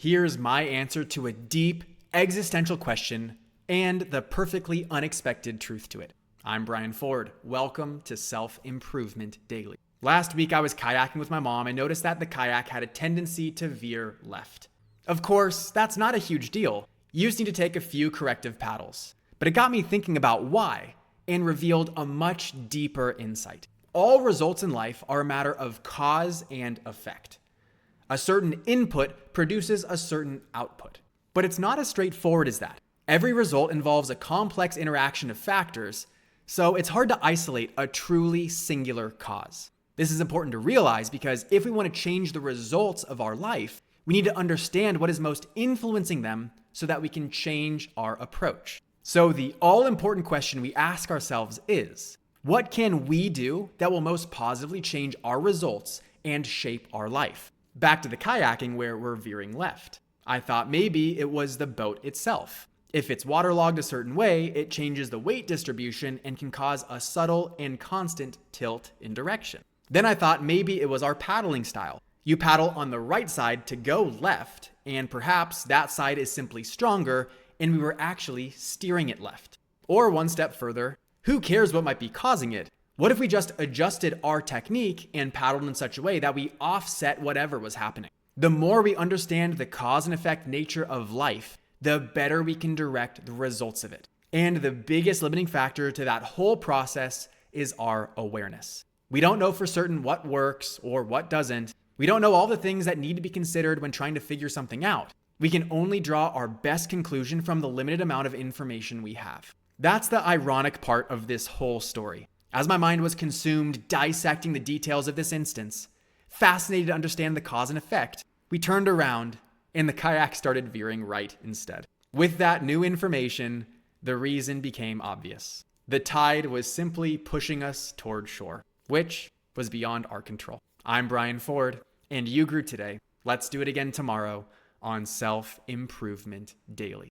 Here's my answer to a deep, existential question and the perfectly unexpected truth to it. I'm Brian Ford. Welcome to Self-Improvement Daily. Last week, I was kayaking with my mom and noticed that the kayak had a tendency to veer left. Of course, that's not a huge deal. You just need to take a few corrective paddles. But it got me thinking about why and revealed a much deeper insight. All results in life are a matter of cause and effect. A certain input produces a certain output. But it's not as straightforward as that. Every result involves a complex interaction of factors, so it's hard to isolate a truly singular cause. This is important to realize because if we want to change the results of our life, we need to understand what is most influencing them so that we can change our approach. So the all-important question we ask ourselves is, what can we do that will most positively change our results and shape our life? Back to the kayaking where we're veering left. I thought maybe it was the boat itself. If it's waterlogged a certain way, it changes the weight distribution and can cause a subtle and constant tilt in direction. Then I thought maybe it was our paddling style. You paddle on the right side to go left, and perhaps that side is simply stronger and we were actually steering it left. Or one step further, who cares what might be causing it? What if we just adjusted our technique and paddled in such a way that we offset whatever was happening? The more we understand the cause and effect nature of life, the better we can direct the results of it. And the biggest limiting factor to that whole process is our awareness. We don't know for certain what works or what doesn't. We don't know all the things that need to be considered when trying to figure something out. We can only draw our best conclusion from the limited amount of information we have. That's the ironic part of this whole story. As my mind was consumed dissecting the details of this instance, fascinated to understand the cause and effect, we turned around and the kayak started veering right instead. With that new information, the reason became obvious. The tide was simply pushing us toward shore, which was beyond our control. I'm Brian Ford, and you grew today. Let's do it again tomorrow on Self-Improvement Daily.